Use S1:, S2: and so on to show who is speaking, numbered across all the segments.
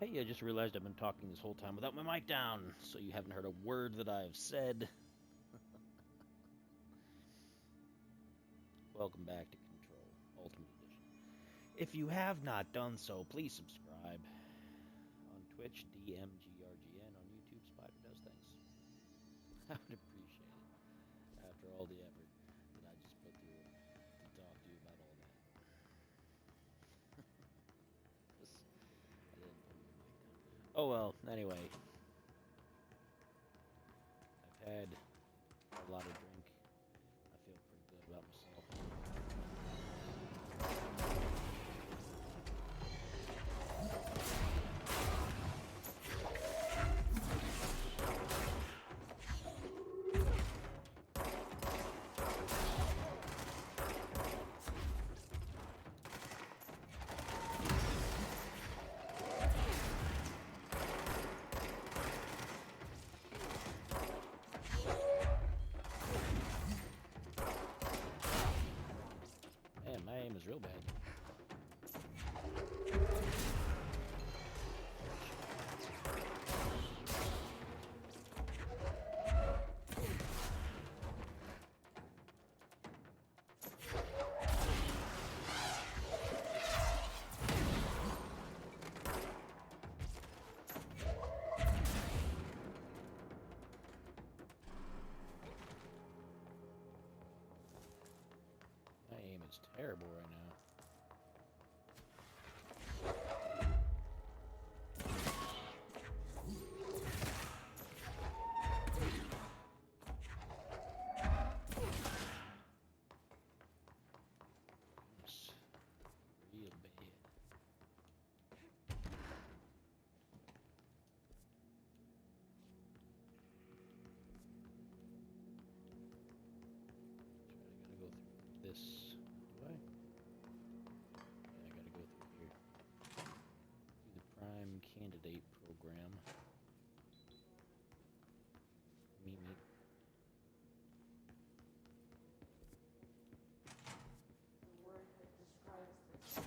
S1: Hey, I just realized I've been talking this whole time without my mic down, so you haven't heard a word that I've said. Welcome back to Control Ultimate Edition. If you have not done so, please subscribe. On Twitch, DMGRGN. On YouTube, Spider Does Things. I would appreciate it after all the effort that I just put through to talk to you about all that. I didn't put my mic down. Oh well, anyway. I've had a lot of drink. I feel pretty good about myself. Man, my aim is real bad. My aim is terrible right now. It's real bad. I gotta go through this. Do I? Yeah, I gotta go through here. Do the Prime Candidate program. Meet me.
S2: The word that describes this.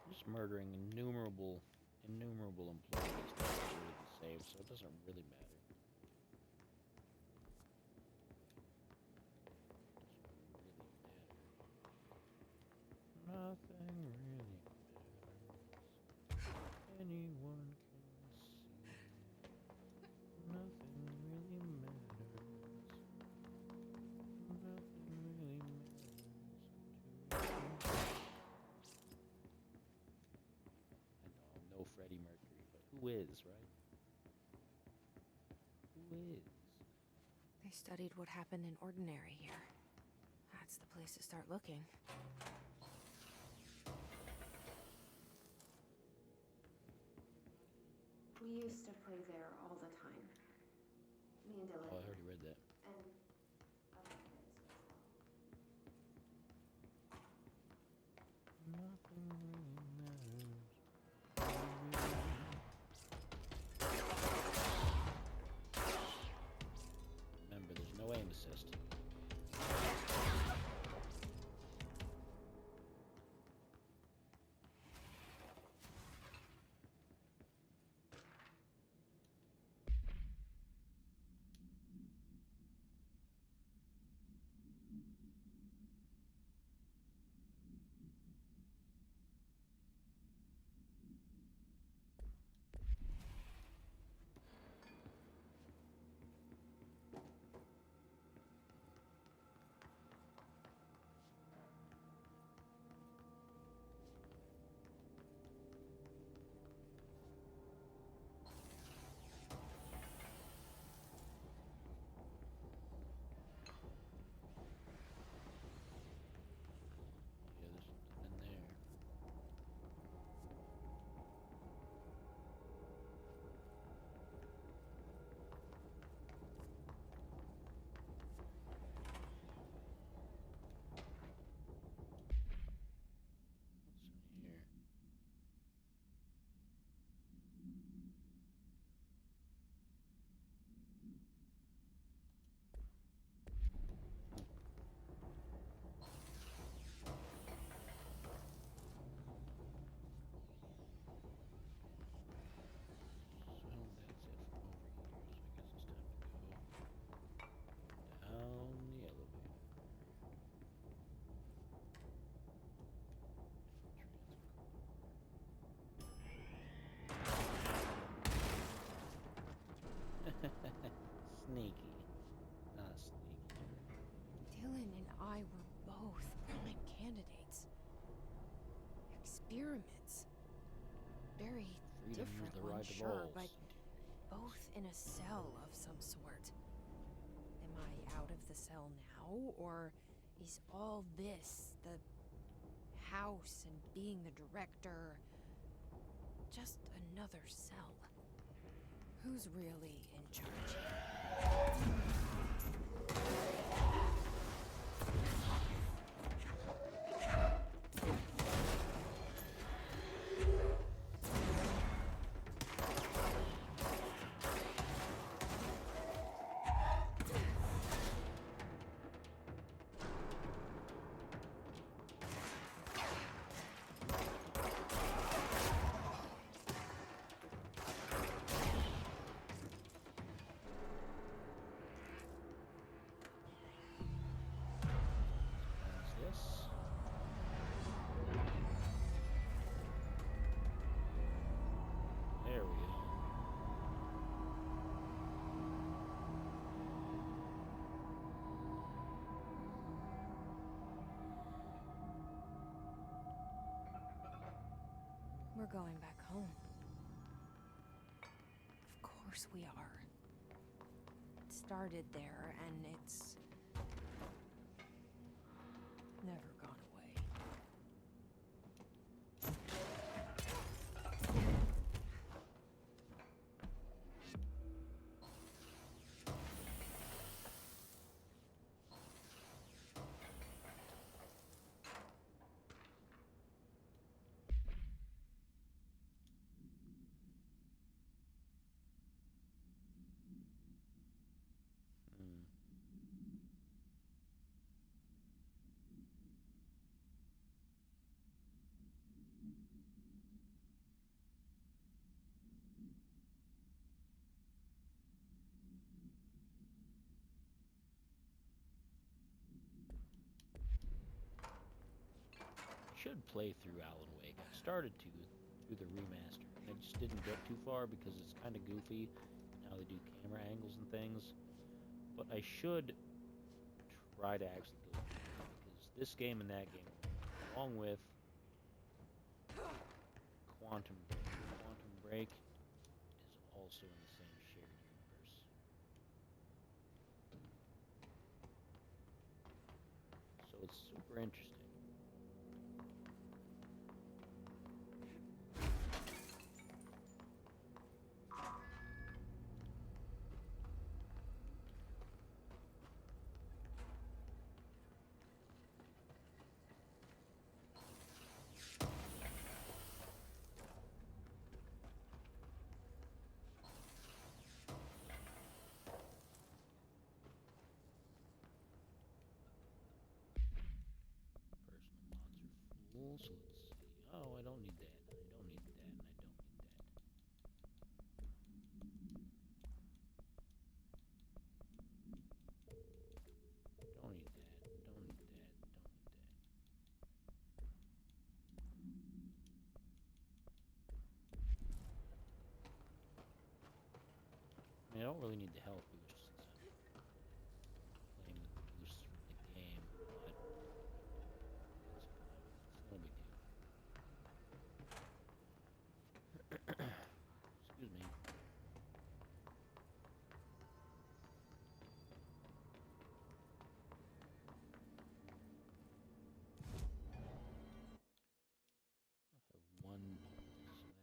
S1: Just murdering innumerable employees doesn't really be saved, so it doesn't really matter. Doesn't really matter. Nothing really matters. Anyone can see. Nothing really matters. Nothing really matters to me. I know I'm no Freddie Mercury, but who is, right? Who is?
S2: They studied what happened in Ordinary here. That's the place to start looking.
S3: We used to play there all the time. Me and Dylan.
S1: Oh, I already read that.
S3: And other kids as well.
S1: Nothing really matters. Remember, there's no aim assist.
S2: very
S1: Freedom is
S2: different
S1: the
S2: one,
S1: right of
S2: sure,
S1: all.
S2: but both in a cell of some sort. Am I out of the cell now, or is all this, the house and being the director, just another cell? Who's really in charge here?
S1: How's this? There we go.
S2: We're going back home. Of course we are. It started there, and it's never gone away.
S1: Hmm. Should play through Alan Wake. I started to through the remaster, and I just didn't get too far because it's kind of goofy and how they do camera angles and things. But I should try to actually go through it because this game and that game, along with Quantum Break, is also in the same shared universe. So it's super interesting. Personal mods are full, so let's see. Oh, I don't need that. I don't need that, and I don't need that. Don't need that. Don't need that. Don't need that. I mean, I don't really need the health boost since I'm playing with the boosts from the game, but it's no big deal. Excuse me. I have one pulse, so that doesn't really help me. What do I got over here?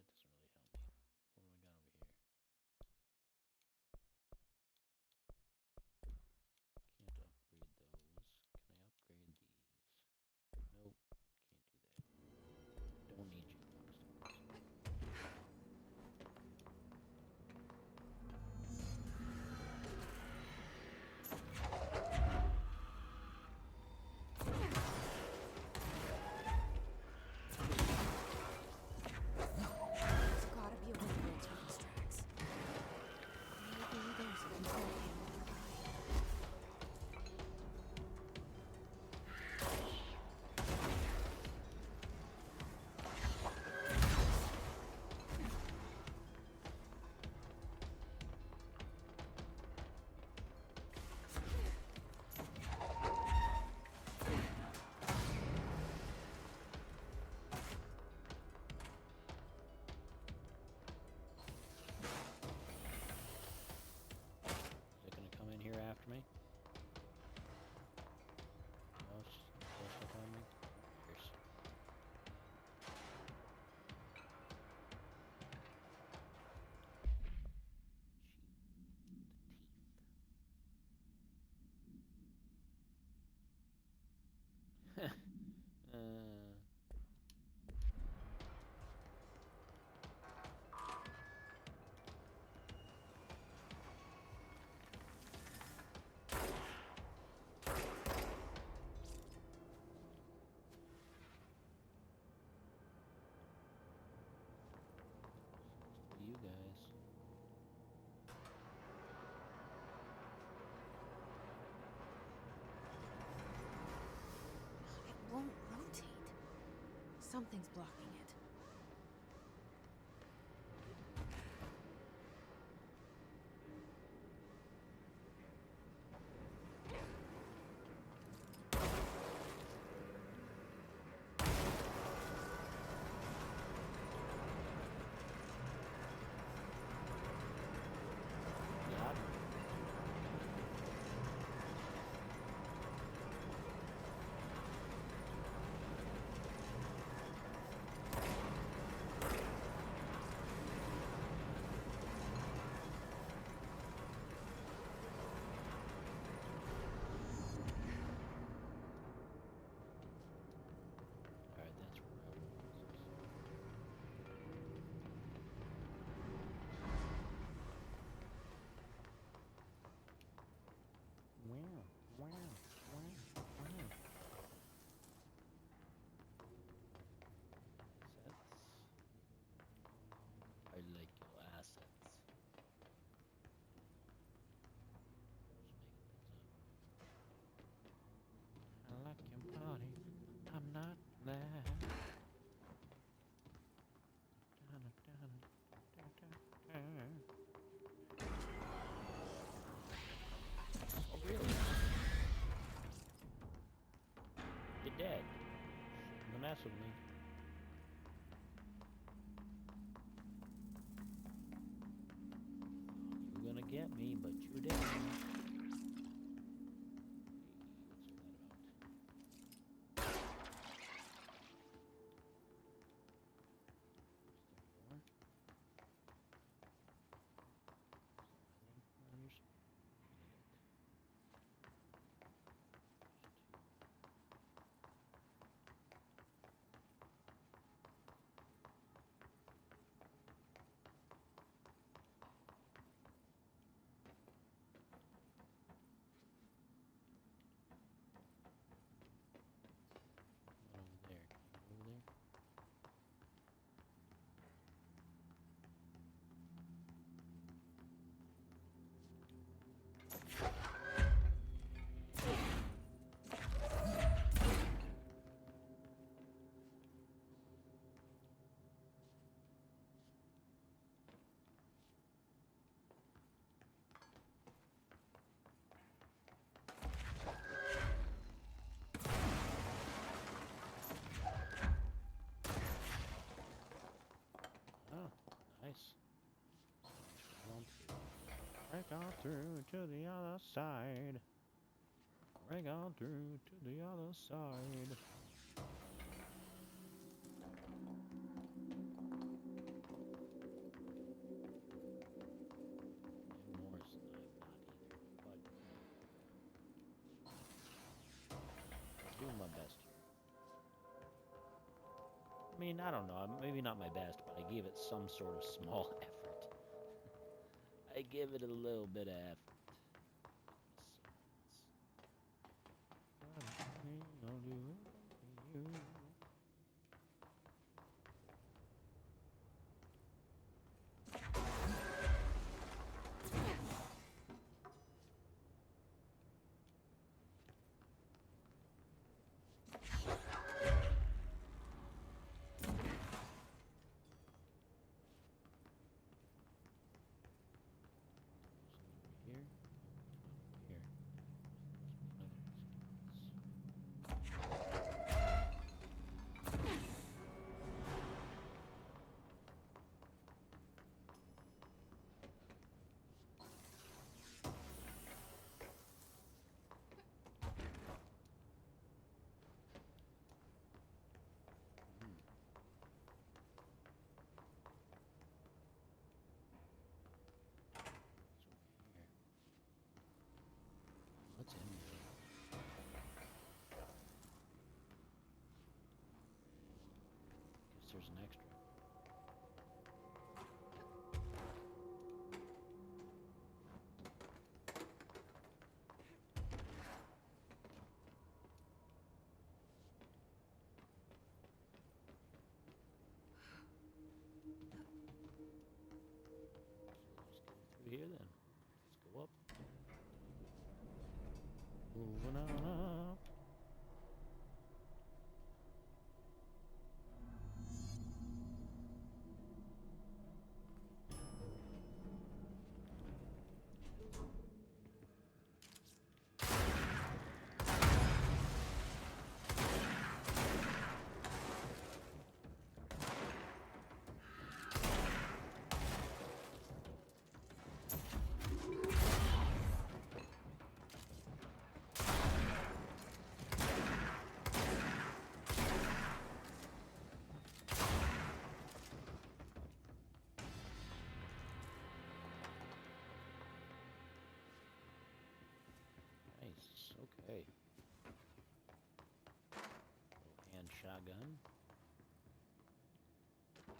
S2: Something's blocking it.
S1: Got it. Alright, that's where I was. Wow, wow, wow, wow. Assets. I like your assets. Just making things up. I like your body. I'm not there. Oh, really? You're dead. Shouldn't have messed with me. You were gonna get me, but you didn't. Hey, what's all that about? Is there more? Running around your speed. There's two. Over there. Can you go over there? Oh, nice. Break on through to the other side. Break on through to the other side. And Morris, I'm not either, but I'm doing my best here. I mean, I don't know, maybe not my best, but I gave it some sort of small effort. I give it a little bit of effort. I'll do it for you. Here. Here. What's in there? shotgun. What's that?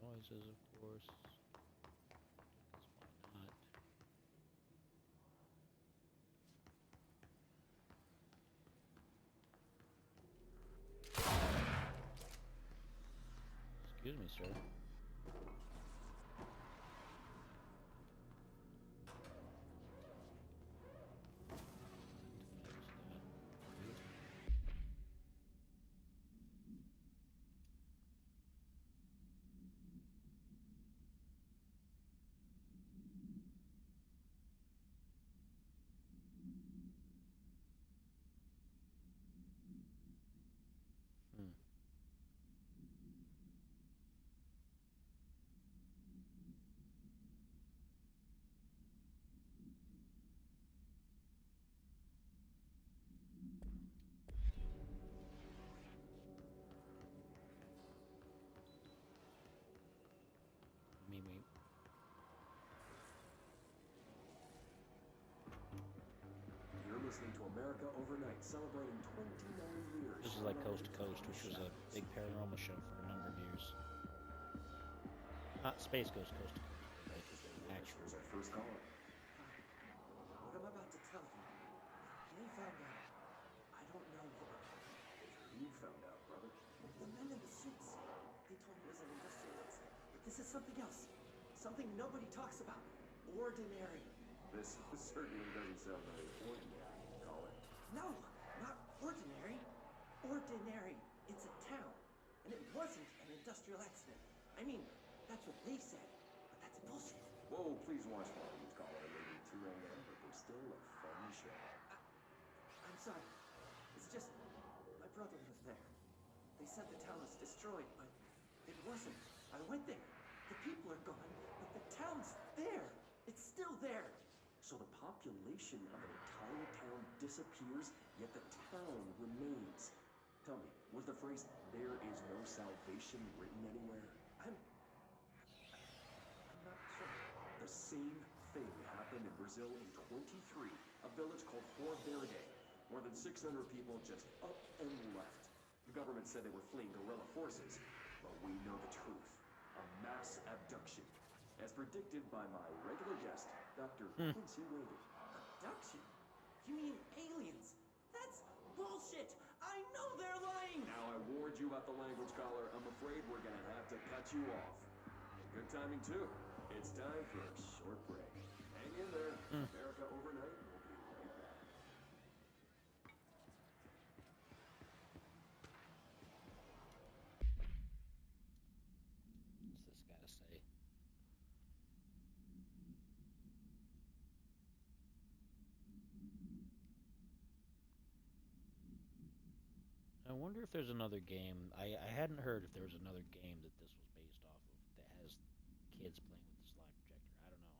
S1: Noises, of course. Because why not? Excuse me, sir. Hmm. Me.
S4: You're listening to America Overnight, celebrating 29 years.
S1: This is like Coast to Coast, which was a big paranormal show for a number of years. Not Space Ghost Coast to Coast, but like actual.
S4: Here's our first caller. What I'm about to tell you, they found out. I don't know who found out, brother. The men in the suits. They told me it was an industrial accident. But this is something else. Something nobody talks about. Ordinary. This certainly doesn't sound very ordinary, caller. No, not ordinary. Ordinary. It's a town. And it wasn't an industrial accident. I mean, that's what they said. But that's bullshit. Whoa, please watch volumes, caller. It may be 2 a.m., but there's still a fun show. I'm sorry. It's just, my brother was there. They said the town was destroyed, but it wasn't. I went there. The people are gone, but the town's there. It's still there. So the population of an entire town disappears, yet the town remains. Tell me, was the phrase, "there is no salvation," written anywhere? I'm not sure. The same thing happened in Brazil in 23, a village called Fort Verde. More than 600 people just up and left. The government said they were fleeing guerrilla forces, but we know the truth. A mass abduction. As predicted by my regular guest, Dr. Quincy Reagan. Abduction? You mean aliens? That's bullshit! I know they're lying! Now I warned you about the language, caller. I'm afraid we're gonna have to cut you off. Good timing, too. It's time for a short break. Hang in there. America Overnight will be right back.
S1: What's this gotta say? I wonder if there's another game. I hadn't heard if there was another game that this was based off of that has kids playing with the slide projector. I don't know.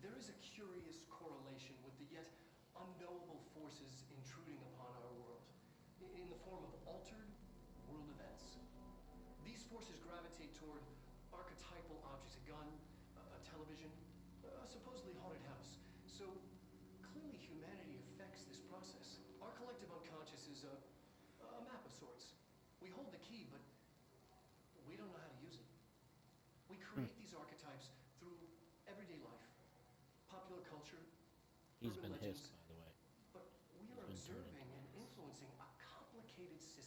S5: There is a curious correlation with the yet unknowable forces intruding upon our world, in the form of altered world events. These forces gravitate toward archetypal objects, a gun, a television, a supposedly haunted house. So clearly humanity affects this process. Our collective unconscious is a map of sorts. We hold the key, but we don't know how to use it. We create these archetypes through everyday life, popular culture,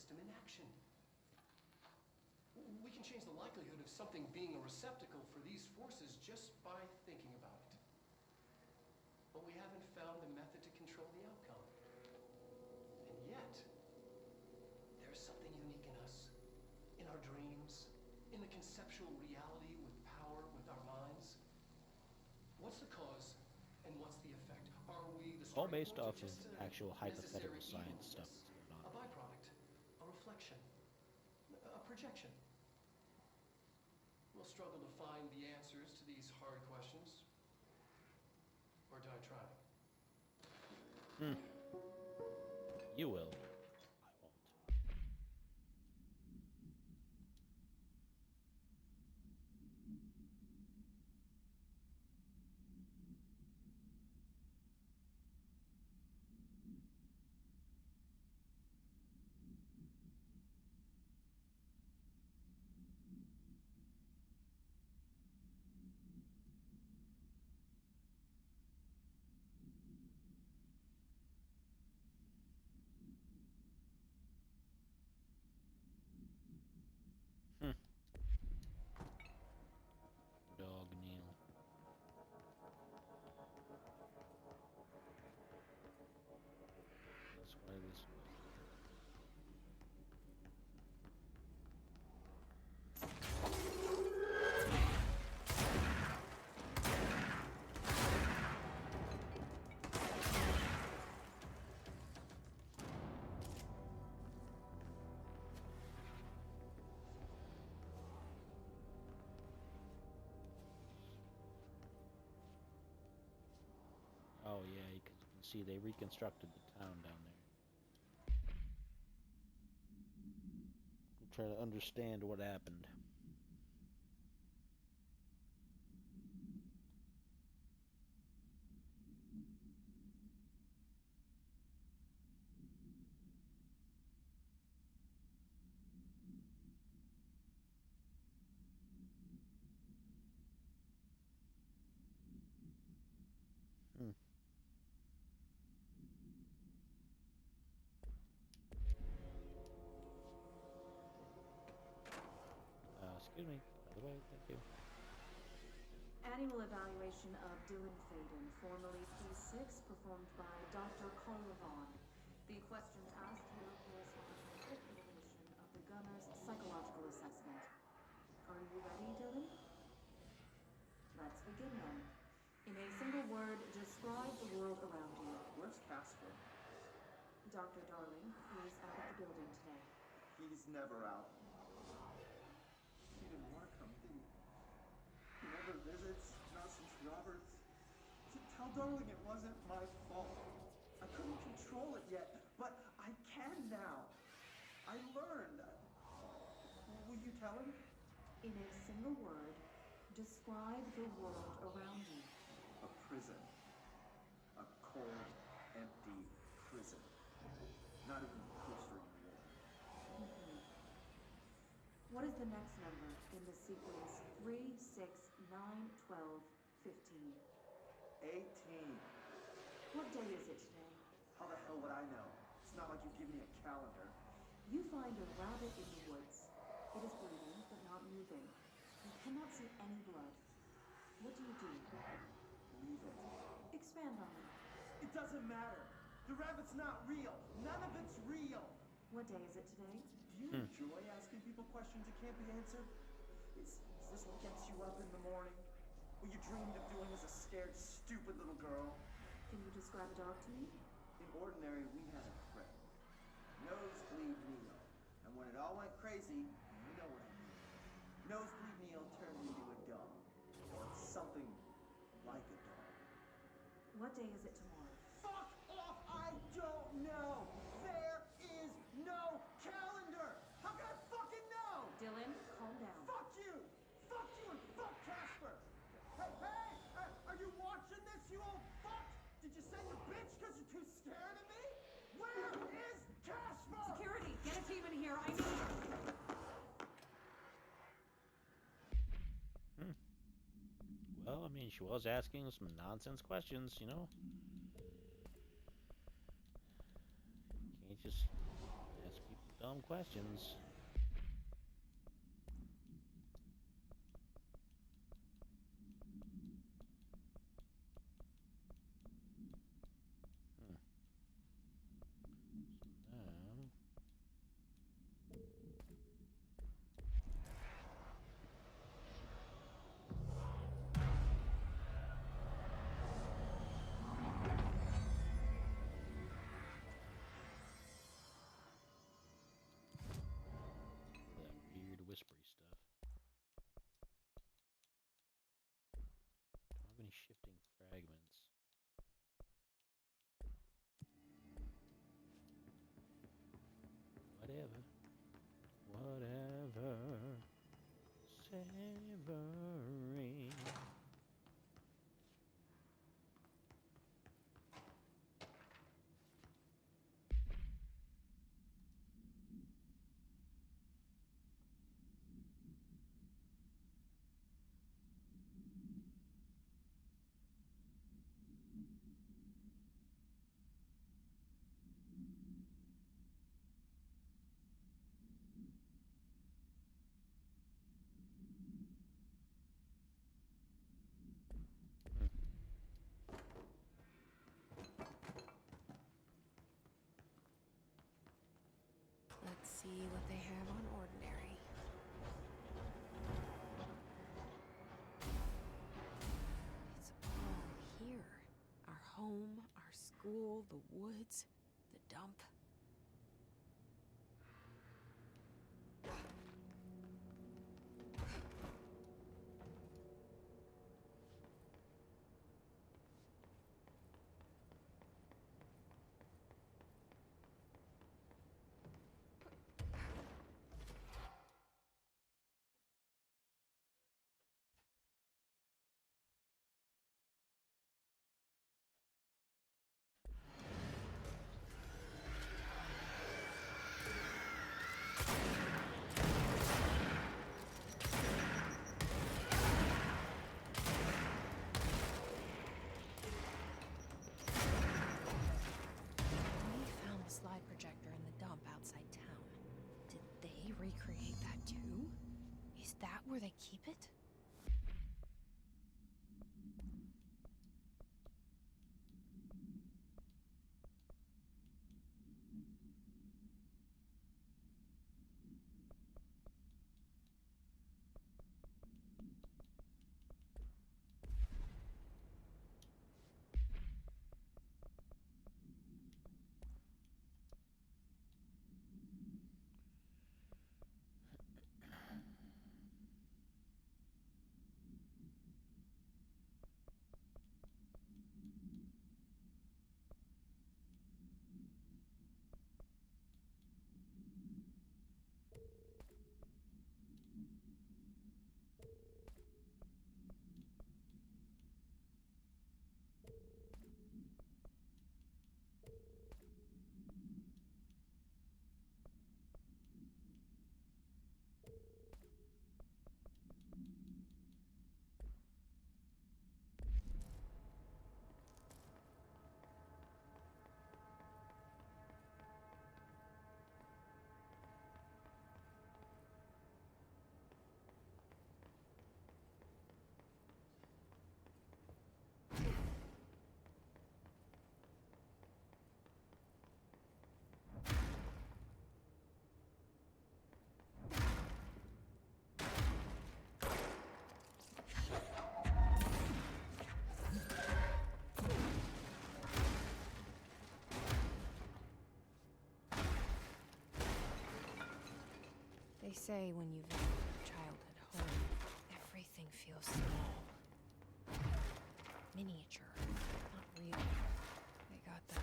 S5: system in action. We can change the likelihood of something being a receptacle for these forces just by thinking about it. But we haven't found a method to control the outcome. And yet, there's something unique in us, in our dreams, in the conceptual reality with power, with our minds. What's the cause and what's the effect? Are we the
S1: All
S5: starting
S1: based
S5: point or
S1: off of
S5: just a
S1: actual hypothetical
S5: necessary
S1: science
S5: evil?
S1: stuff that's going
S5: A
S1: on.
S5: byproduct, a reflection, a projection. We'll struggle to find the answers to these hard questions, or die trying.
S1: You will. I won't. Dog Neil. That's why this. Oh yeah, because you can see they reconstructed the town down there. I'm trying to understand what happened. Hmm. Excuse me. By the way, thank you.
S3: Annual evaluation of Dylan Faden, formerly P6, performed by Dr. Carl Vaughn. The questions asked here correspond to the fifth iteration of the gunner's psychological assessment. Are you ready, Dylan? Let's begin then. In a single word, describe the world around you.
S4: Where's Casper?
S3: Dr. Darling is out of the building today.
S4: He's never out. He didn't want to come, did he? He never visits, not since Roberts. Tell Darling it wasn't my fault. I couldn't control it yet, but I can now. I learned. Will you tell him?
S3: In a single word, describe the world around you.
S4: A prison. A cold, empty prison. Not even a poster on the wall.
S3: What is the next number in the sequence 3, 6, 9, 12, 15?
S4: 18.
S3: What day is it today?
S4: How the hell would I know? It's not like you give me a calendar.
S3: You find a rabbit in the woods. It is breathing, but not moving. You cannot see any blood. What do?
S4: Leave it.
S3: Expand on it.
S4: It doesn't matter. The rabbit's not real. None of it's real.
S3: What day is it today?
S4: Do you enjoy asking people questions that can't be answered? Is this what gets you up in the morning? What you dreamed of doing as a scared, stupid little girl?
S3: Can you describe a dog to me?
S4: In ordinary, we had a friend. Nosebleed Neil. And when it all went crazy, you know what I mean. Nosebleed Neil turned into a dog. Or something like a dog.
S3: What day is it tomorrow?
S4: Fuck off! I don't know! There is no calendar! How can I fucking know?
S3: Dylan, calm down.
S4: Fuck you! Fuck you and fuck Casper! Hey! Are you watching this, you old fuck? Did you send your bitch because you're too scared of me? Where is Casper?
S3: Security, get a team in here. I need...
S1: Well, I mean, she was asking some nonsense questions, you know? Can't just ask people dumb questions. Hmm. So now, that weird whispery stuff. Don't have any shifting fragments. Whatever. Whatever. Savoring.
S2: Let's see what they have on ordinary. It's all here. Our home, our school, the woods, the dump. We found the slide projector in the dump outside town. Did they recreate that too? Is that where they keep it? They say when you visit your childhood home, everything feels small. Miniature. Not real. They got that.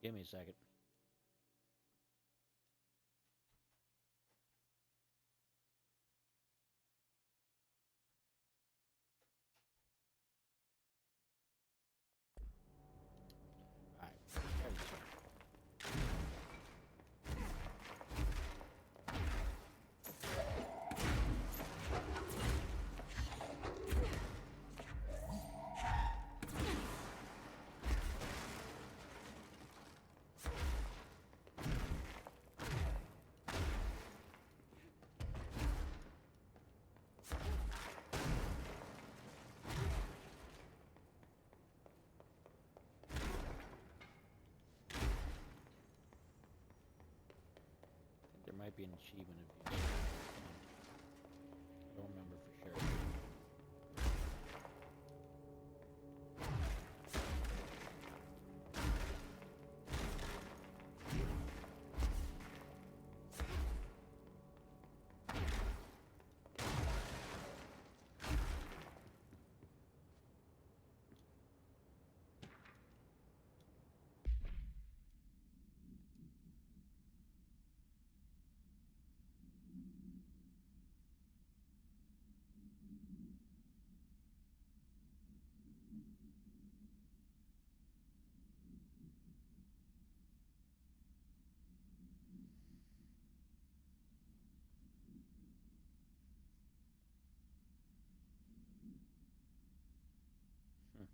S1: Give me a second. might be an achievement if you. I don't remember for sure. Hmm.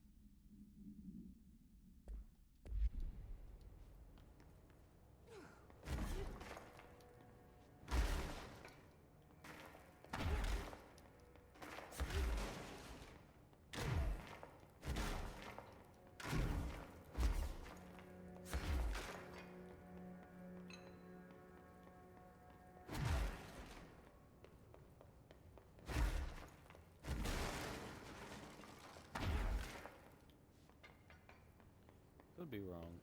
S1: Could be wrong.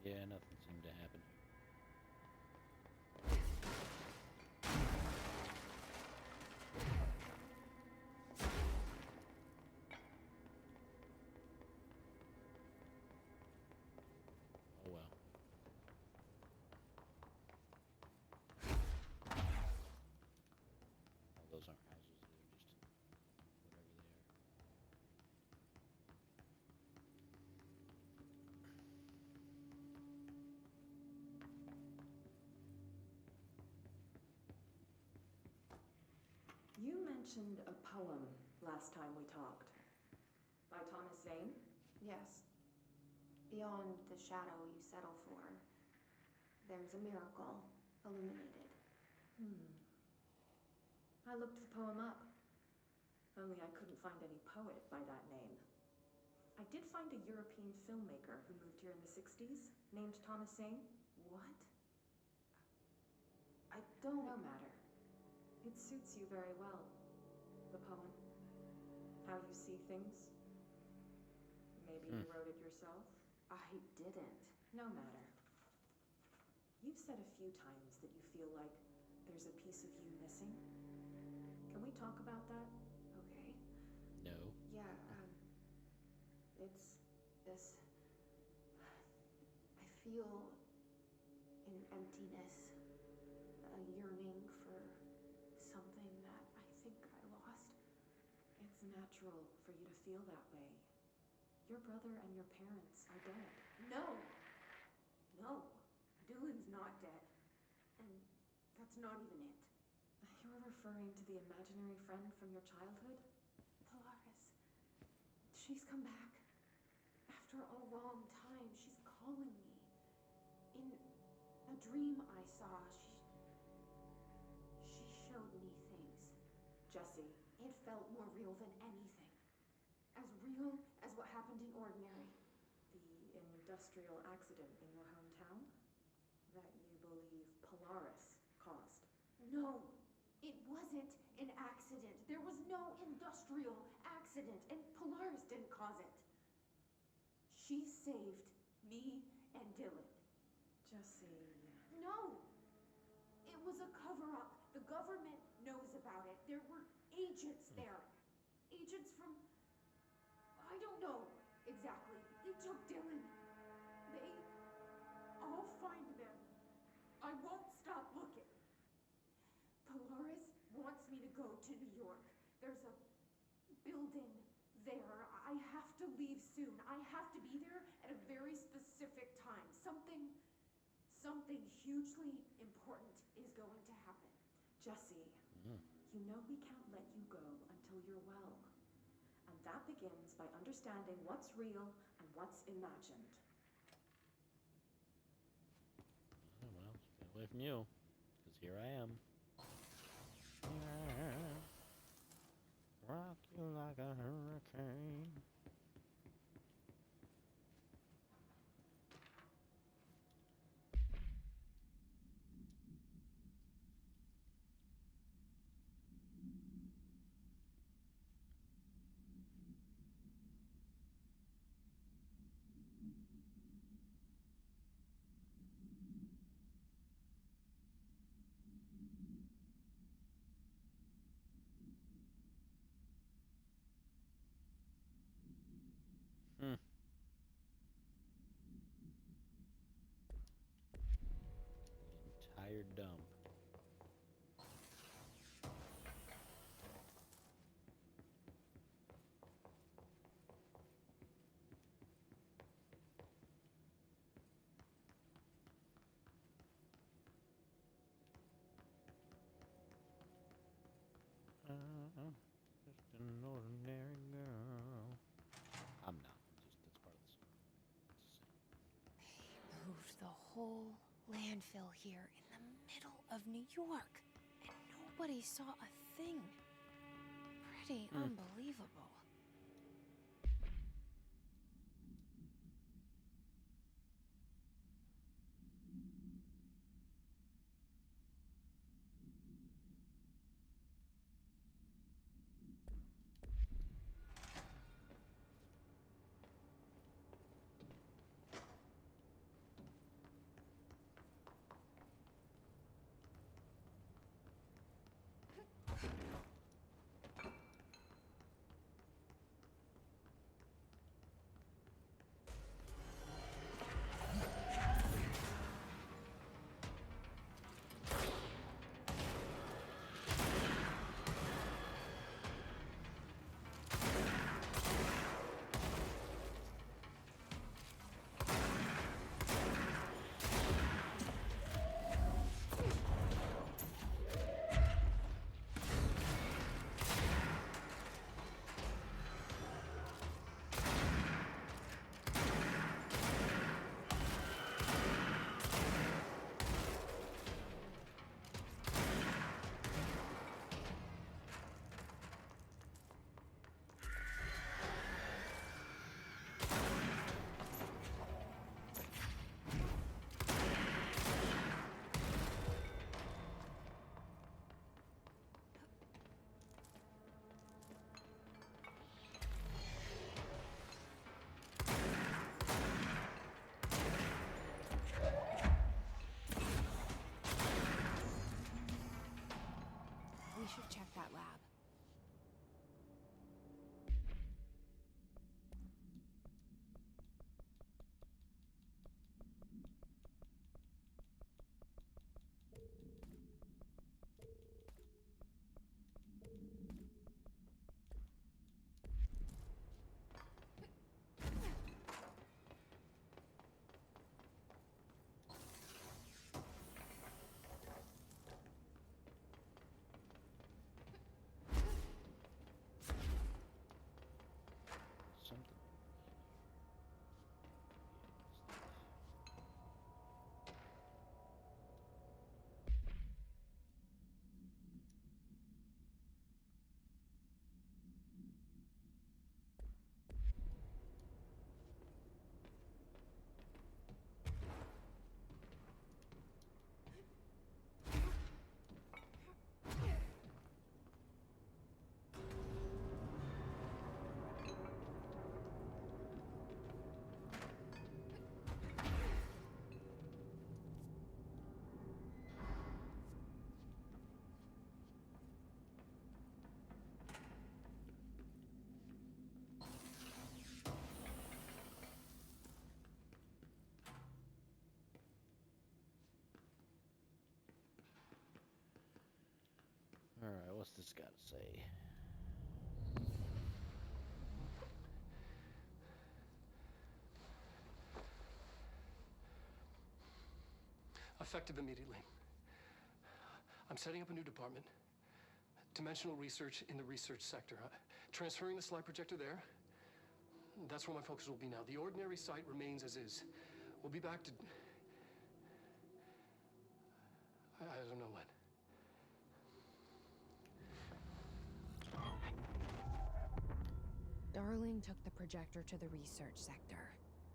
S1: Yeah, nothing seemed to happen. Oh well. Oh, those aren't houses, those are just whatever they are.
S3: You mentioned a poem last time we talked. By Thomas Zane?
S2: Yes. Beyond the shadow you settle for, there's a miracle illuminated.
S3: I looked the poem up. Only I couldn't find any poet by that name. I did find a European filmmaker who moved here in the 60s, named Thomas Zane.
S2: What?
S3: I don't. No matter. It suits you very well, the poem. How you see things. Maybe you wrote it yourself?
S2: I didn't.
S3: No matter. You've said a few times that you feel like there's a piece of you missing. Can we talk about that?
S2: Okay.
S1: No.
S2: Yeah, it's this. I feel an emptiness, a yearning for something that I think I lost.
S3: It's natural for you to feel that way. Your brother and your parents are dead.
S2: No! No. Dylan's not dead. And that's not even it.
S3: You're referring to the imaginary friend from your childhood?
S2: Polaris. She's come back. After a long time, she's calling me. In a dream I saw, she showed me things.
S3: Jesse.
S2: It felt more real than anything. As real as what happened in Ordinary.
S3: The industrial accident in your hometown? That you believe Polaris caused?
S2: No, it wasn't an accident. There was no industrial accident, and Polaris didn't cause it. She saved me and Dylan.
S3: Jesse.
S2: No! It was a cover-up. The government knows about it. There were agents there. Agents from... I don't know exactly. They took Dylan. I'll find them. I won't stop looking. Polaris wants me to go to New York. There's a building there. I have to leave soon. I have to be there at a very specific time. Something hugely important is going to happen.
S3: Jesse, you know we can't let you go until you're well. And that begins by understanding what's real and what's imagined.
S1: Oh, well, she's got away from you, because here I am. Yeah. Rock you like a hurricane. Hmm. The entire dump. Just an ordinary girl. I'm not. That's part of the song.
S2: They moved the whole landfill here in the middle of New York, and nobody saw a thing. Pretty unbelievable. We should check that lab.
S1: Something. All right, what's this got to say?
S5: Effective immediately. I'm setting up a new department. Dimensional research in the research sector. Transferring the slide projector there. That's where my focus will be now. The ordinary site remains as is. We'll be back to... I don't know when.
S2: Darling took the projector to the research sector.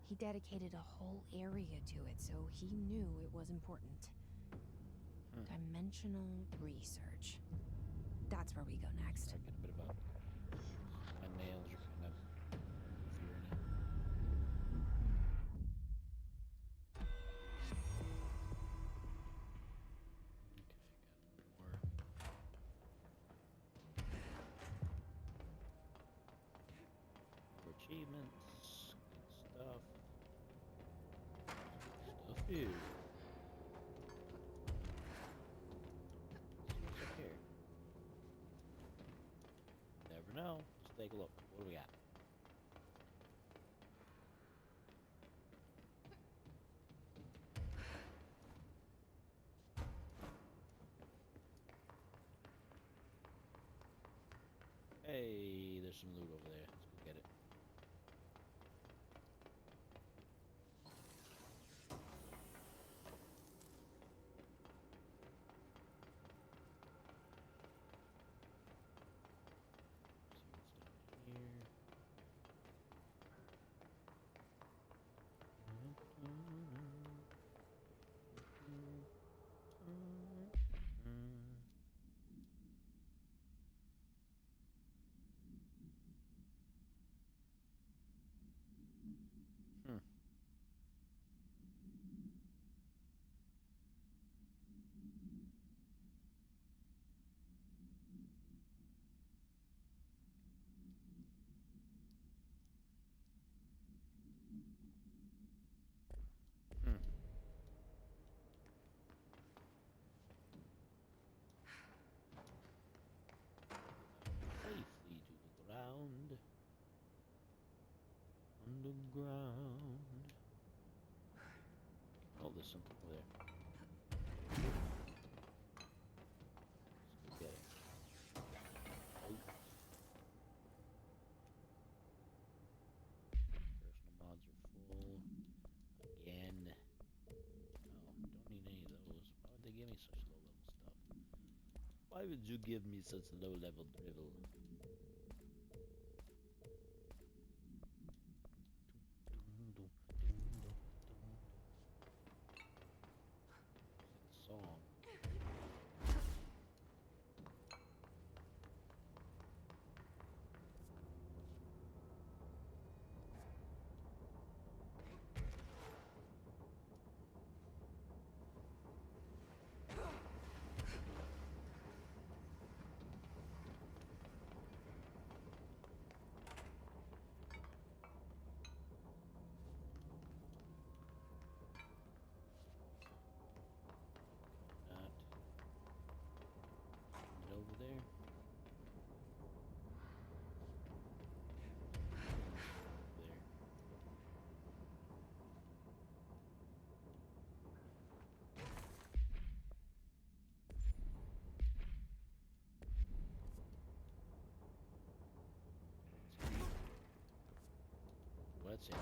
S2: He dedicated a whole area to it, so he knew it was important. Dimensional research. That's where we go next.
S1: Start getting a bit of a... My nails are kind of fearing it. Okay, got more achievements. Good stuff. Stuff here. What's up here? Never know. Let's take a look. What do we got? Hey, there's some loot over there. Let's go get it. See what's down here. Hmm. Hmm. Safely to the ground. Underground. Oh, there's something over there. Let's go get it. Oh. Personal mods are full. Again. Oh, don't need any of those. Why would they give me such low level stuff? Why would you give me such low level drivel? Song. Not. Get over there. There. What's in there?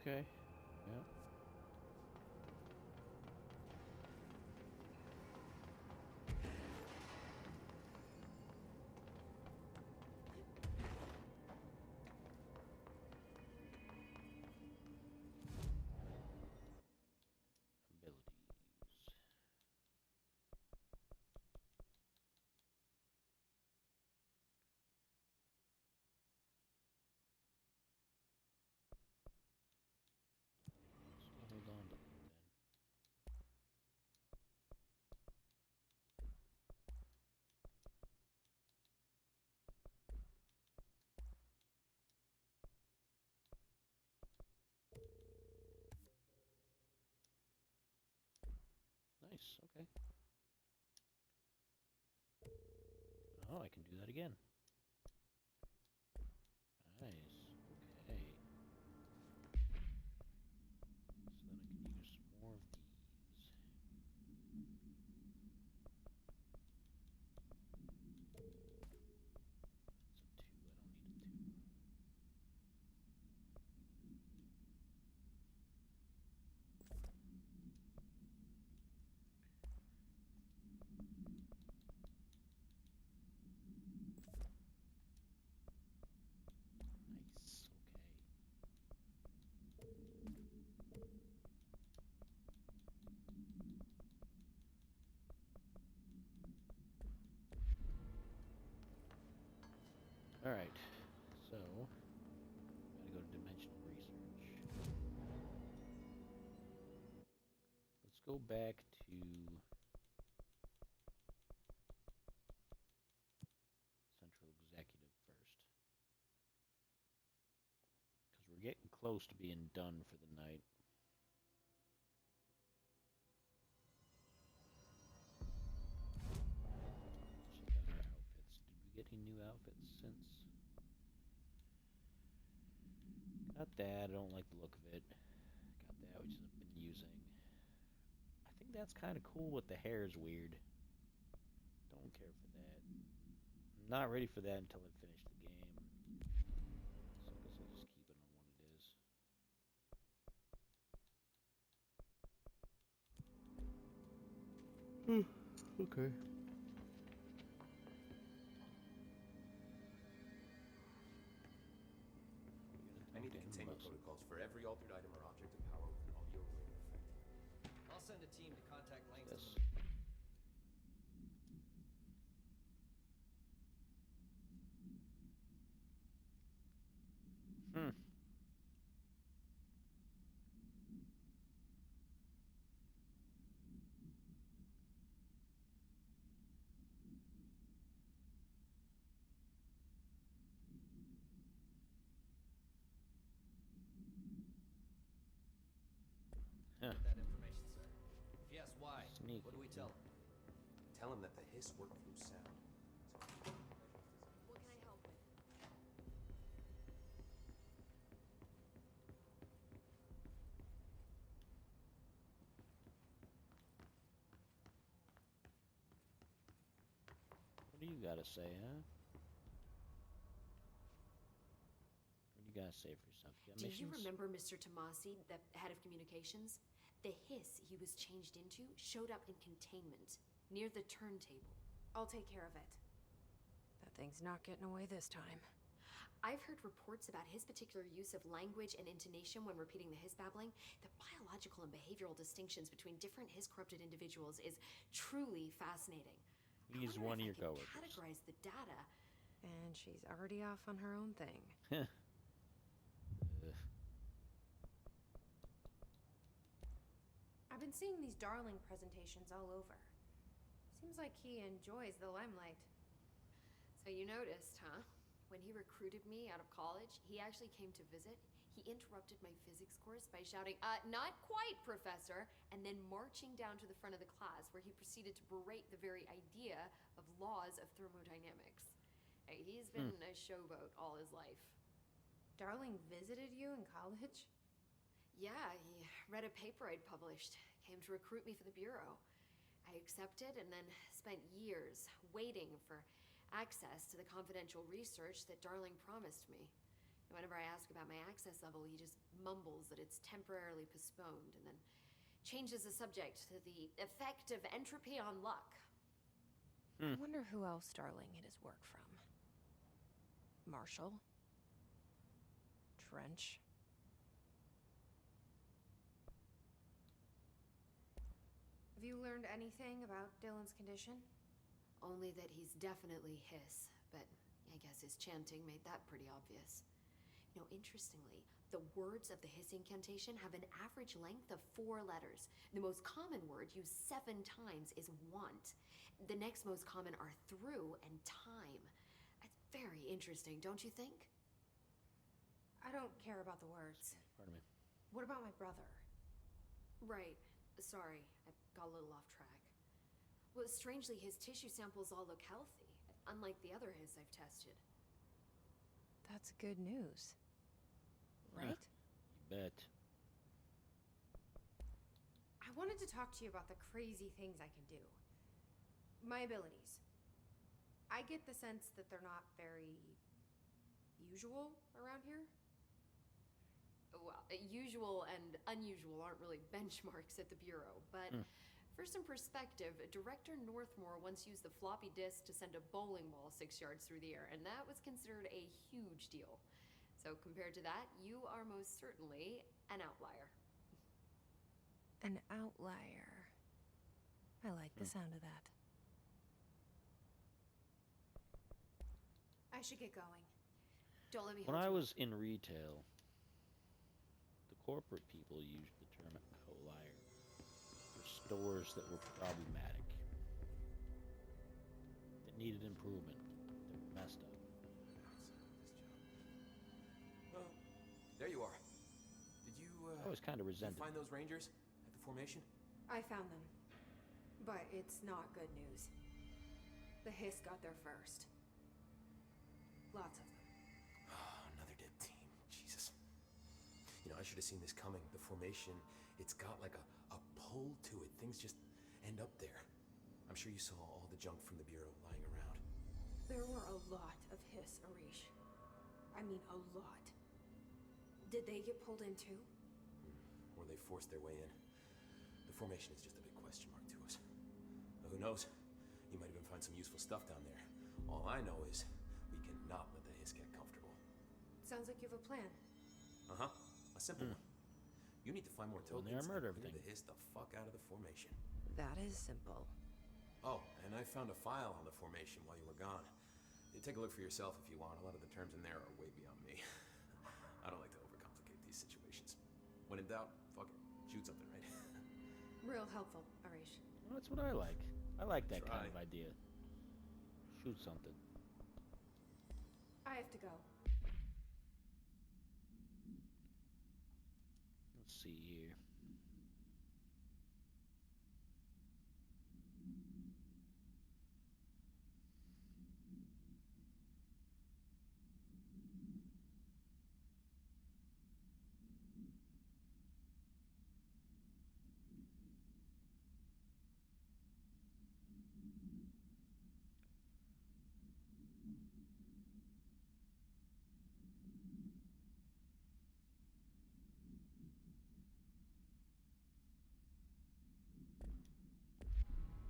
S1: Okay. Yeah. Abilities. So hold on to that then. Nice. Okay. Oh, I can do that again. Nice. Okay. So then I can use more of these. It's a 2. I don't need a 2. Nice. Okay. All right. So, gotta go to dimensional research. Let's go back to central executive first, because we're getting close to being done for the night. Check out our outfits. Did we get any new outfits since? Got that. I don't like the look of it. Got that, which I've been using. I think that's kind of cool, but the hair is weird. Don't care for that. I'm not ready for that until I finish the game. So I guess I'll just keep it on what it is. Okay.
S6: I need the containment protocols for every altered item or object of power with an audio-related effect.
S7: I'll send a team to contact Langston.
S1: This. Hmm. Huh.
S7: Get that information, sir. If yes, why?
S1: Sneaky.
S7: What do we tell him?
S6: Tell him that the hiss work through sound.
S2: What can I help with?
S1: What do you gotta say, huh? What do you gotta say for yourself? You got
S8: Do you
S1: missions?
S8: remember Mr. Tomasi, the head of communications? The hiss he was changed into showed up in containment, near the turntable. I'll take care of it.
S2: That thing's not getting away this time.
S8: I've heard reports about his particular use of language and intonation when repeating the hiss babbling. The biological and behavioral distinctions between different hiss-corrupted individuals is truly fascinating.
S1: He's
S8: I
S1: one
S8: wonder
S1: of
S8: if
S1: your
S8: I can
S1: coworkers.
S8: categorize the data.
S2: And she's already off on her own thing.
S1: Ugh.
S2: I've been seeing these Darling presentations all over. Seems like he enjoys the limelight.
S8: So you noticed, huh? When he recruited me out of college, he actually came to visit. He interrupted my physics course by shouting, not quite, Professor, and then marching down to the front of the class where he proceeded to berate the very idea of laws of thermodynamics. He's been a showboat all his life.
S2: Darling visited you in college?
S8: Yeah, he read a paper I'd published, came to recruit me for the Bureau. I accepted and then spent years waiting for access to the confidential research that Darling promised me. And whenever I ask about my access level, he just mumbles that it's temporarily postponed and then changes the subject to the effect of entropy on luck.
S2: I wonder who else Starling hid his work from. Marshall? Trench? Have you learned anything about Dylan's condition?
S8: Only that he's definitely hiss, but I guess his chanting made that pretty obvious. You know, interestingly, the words of the hiss incantation have an average length of 4 letters. The most common word used 7 times is want. The next most common are through and time. That's very interesting, don't you think?
S2: I don't care about the words.
S1: Pardon me.
S2: What about my brother?
S8: Right. Sorry, I got a little off track. Well, strangely, his tissue samples all look healthy, unlike the other hiss I've tested.
S2: That's good news. Right?
S1: You bet.
S2: I wanted to talk to you about the crazy things I can do. My abilities. I get the sense that they're not very usual around here.
S8: Well, usual and unusual aren't really benchmarks at the Bureau, but for some perspective, Director Northmore once used the floppy disk to send a bowling ball 6 yards through the air, and that was considered a huge deal. So compared to that, you are most certainly an outlier.
S2: An outlier. I like the sound of that. I should get going.
S8: Don't let me
S1: When
S8: hold
S1: I
S8: you.
S1: was in retail, the corporate people used the term outlier for stores that were problematic, that needed improvement, that were messed up.
S6: Well, there you are. Did you,
S1: I was kind of
S6: did you
S1: resented.
S6: find those rangers at the formation?
S2: I found them. But it's not good news. The hiss got there first. Lots of them.
S6: Another dead team. Jesus. You know, I should have seen this coming. The formation, it's got like a pull to it. Things just end up there. I'm sure you saw all the junk from the Bureau lying around.
S2: There were a lot of hiss, Arish. I mean, a lot. Did they get pulled in too?
S6: Or they forced their way in. The formation is just a big question mark to us. Who knows? You might even find some useful stuff down there. All I know is we cannot let the hiss get comfortable.
S2: Sounds like you have a plan.
S6: Uh-huh. A simple one. You need to find more
S1: Go in
S6: tokens
S1: there and murder
S6: and clear
S1: everything.
S6: the hiss the fuck out of the formation.
S2: That is simple.
S6: Oh, and I found a file on the formation while you were gone. You take a look for yourself if you want. A lot of the terms in there are way beyond me. I don't like to overcomplicate these situations. When in doubt, fuck it. Shoot something, right?
S2: Real helpful, Arish.
S1: Well, that's what I like. I like that
S6: Try.
S1: kind of idea. Shoot something.
S2: I have to go.
S1: Let's see here.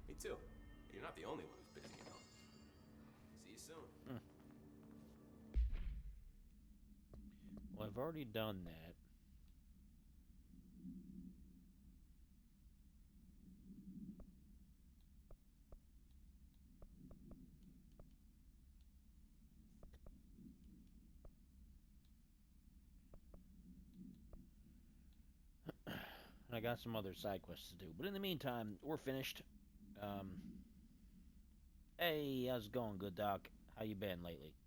S6: Me too. You're not the only one who's busy, you know. See you soon.
S1: Well, I've already done that. And I got some other side quests to do. But in the meantime, we're finished. Hey, how's it going, good doc? How you been lately?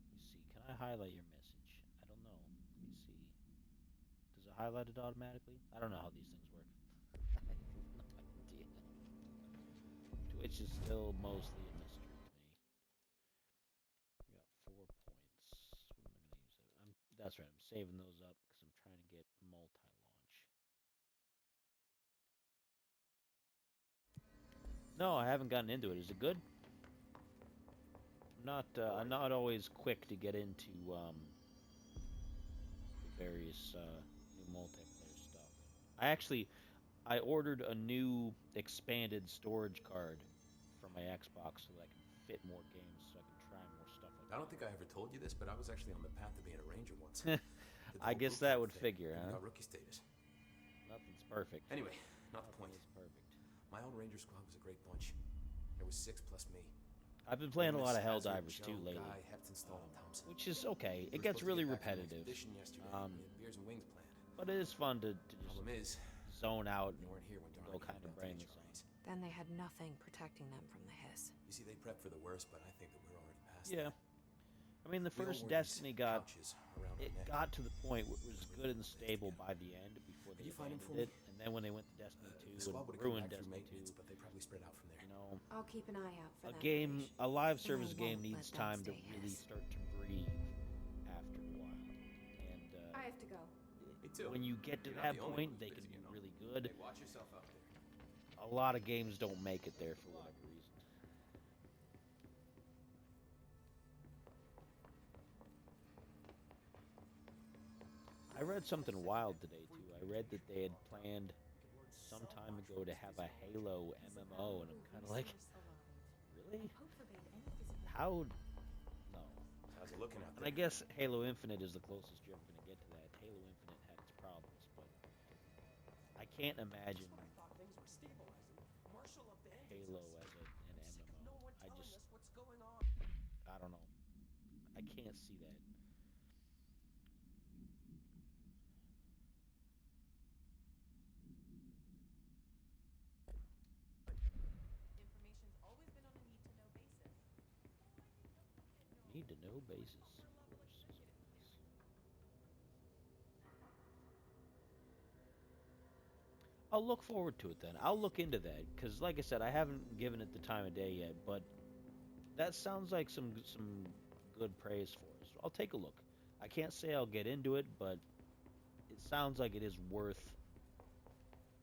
S1: Let me see. Can I highlight your message? I don't know. Let me see. Does it highlight it automatically? I don't know how these things work. I have no idea. Twitch is still mostly a mystery to me. We got 4 points. What am I going to use that? That's right. I'm saving those up because I'm trying to get multi-launch. No, I haven't gotten into it. Is it good? I'm not always quick to get into the various new multiplayer stuff. I actually I ordered a new expanded storage card for my Xbox so that I can fit more games, so I can try more stuff like
S6: I don't
S1: that.
S6: think I ever told you this, but I was actually on the path to being a ranger once. Did the
S1: I
S6: whole
S1: guess
S6: boot
S1: that
S6: camp
S1: would
S6: thing,
S1: figure,
S6: even
S1: huh?
S6: got rookie status.
S1: Nothing's perfect.
S6: Anyway, not the
S1: Nothing
S6: point.
S1: is perfect.
S6: My old ranger squad was a great bunch. There was 6 plus me.
S1: I've been playing a lot of
S6: Hazard,
S1: Helldivers
S6: Joe,
S1: too lately,
S6: Guy, Heptonstall, and Thompson.
S1: which is okay.
S6: We
S1: It
S6: were
S1: gets
S6: supposed to
S1: really
S6: get back from an
S1: repetitive,
S6: expedition yesterday.
S1: um,
S6: We had beers and wings planned.
S1: but it is fun to just
S6: Problem is,
S1: zone out
S6: they
S1: and
S6: weren't here when
S1: go
S6: Darling
S1: kind
S6: headed
S1: of
S6: out to
S1: brainless on.
S6: HRAs.
S2: Then they had nothing protecting them from the hiss.
S6: You see, they prepped for the worst, but I think that we're already past
S1: Yeah,
S6: that.
S1: I mean the
S6: We all
S1: first
S6: wore these
S1: Destiny got
S6: pouches around our
S1: it
S6: neck.
S1: got to the point where it was good and stable by the end before
S6: Could
S1: they
S6: you find 'em
S1: abandoned
S6: for
S1: it, and then when they went to Destiny 2
S6: The squad
S1: and
S6: would have come
S1: ruined
S6: back through
S1: Destiny
S6: maintenance,
S1: 2,
S6: but they probably spread out from there.
S1: you know,
S2: I'll keep an eye out for
S1: a
S2: that
S1: game,
S2: information.
S1: a live
S2: And I
S1: service game
S2: won't
S1: needs
S2: let them
S1: time to
S2: stay
S1: really
S2: his.
S1: start to breathe after a while. And
S2: I have to go.
S6: Me too.
S1: when you get to
S6: You're not
S1: that
S6: the only
S1: point,
S6: one
S1: they
S6: who's
S1: can
S6: busy,
S1: be
S6: you know.
S1: really good.
S6: Hey, watch yourself out there.
S1: A lot of games don't make it there for whatever reason. I read something wild today too. I read that they had planned some time ago to have a Halo MMO, and I'm kind of like, really? How? No.
S6: How's it looking out
S1: And
S6: there?
S1: I guess Halo Infinite is the closest you're ever gonna get to that. Halo Infinite had its problems, but I can't imagine Halo as an MMO. I don't know. I can't see that. Need to know basis, of course, as always. I'll look forward to it then. I'll look into that because, like I said, I haven't given it the time of day yet. But that sounds like some good praise for it. So I'll take a look. I can't say I'll get into it, but it sounds like it is worth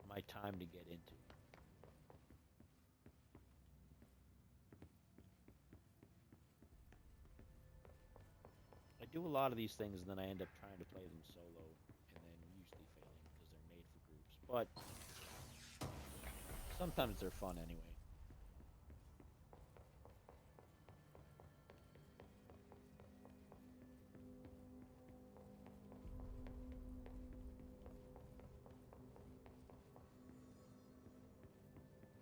S1: my time to get into. I do a lot of these things, and then I end up trying to play them solo, and then usually failing because they're made for groups. But sometimes they're fun anyway.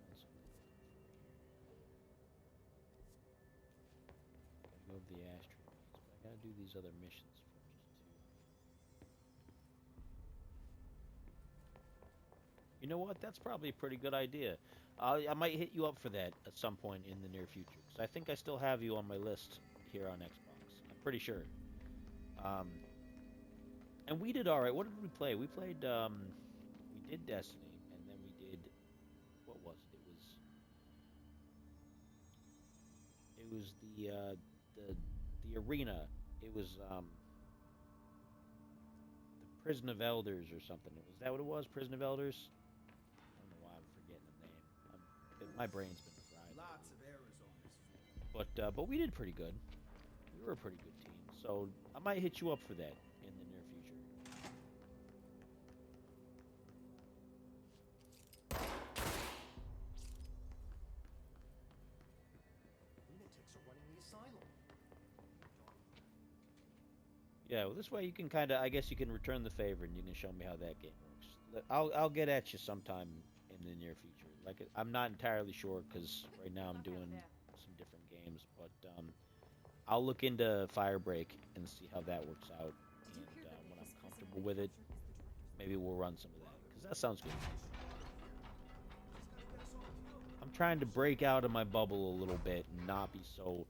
S1: That's what I'm looking for here. Gotta go to the ashtray maze, but I gotta do these other missions first too. You know what? That's probably a pretty good idea. I might hit you up for that at some point in the near future because I think I still have you on my list here on Xbox. I'm pretty sure. Um, and we did all right. What did we play? We played. We did Destiny, and then we did. What was it? It was the the arena. It was the Prison of Elders or something. Was that what it was? Prison of Elders. I don't know why I'm forgetting the name. My brain's been fried.
S7: Lots
S1: lately.
S7: of errors on this.
S1: But we did pretty good. We were a pretty good team. So I might hit you up for that in the near future.
S5: Lunatics are running the asylum.
S1: Yeah, well, this way you can kind of, I guess you can return the favor and you can show me how that game works. I'll get at you sometime in the near future. Like I'm not entirely sure because right now I'm doing some different games, but I'll look into Firebreak and see how that works out. And when I'm comfortable with it, maybe we'll run some of that because that sounds good. I'm trying to break out of my bubble a little bit and not be so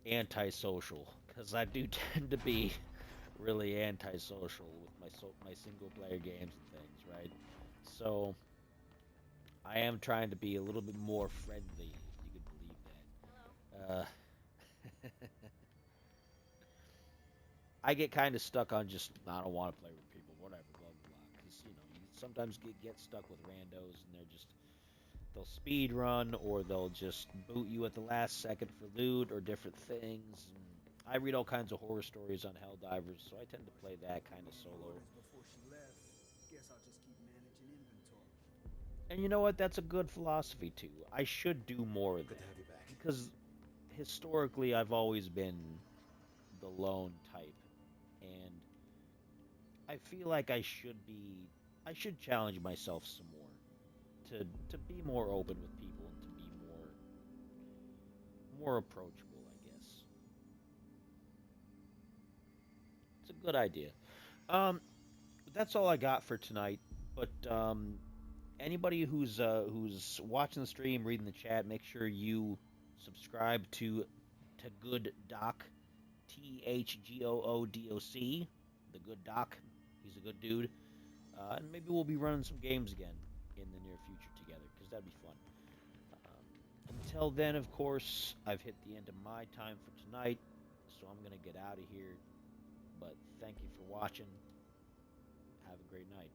S1: antisocial because I do tend to be really antisocial with my single player games and things, right? So I am trying to be a little bit more friendly, if you could believe that. I get kind of stuck on just I don't want to play with people, whatever, blah blah blah. Because you know you sometimes get stuck with randos and they're just they'll speed run or they'll just boot you at the last second for loot or different things. And I read all kinds of horror stories on Helldivers, so I tend to play that kind of solo.
S9: Before she left, guess I'll just keep managing inventory.
S1: And you know what? That's a good philosophy too. I should do more of
S6: Good to
S1: that
S6: have you back.
S1: because historically I've always been the lone type, and I feel like I should challenge myself some more to be more open with people and to be more approachable, I guess. It's a good idea. Um, that's all I got for tonight. But anybody who's watching the stream, reading the chat, make sure you subscribe to Good Doc, THGOODOC, the Good Doc. He's a good dude, and maybe we'll be running some games again in the near future together because that'd be fun. Until then, of course, I've hit the end of my time for tonight, so I'm gonna get out of here. But thank you for watching. Have a great night.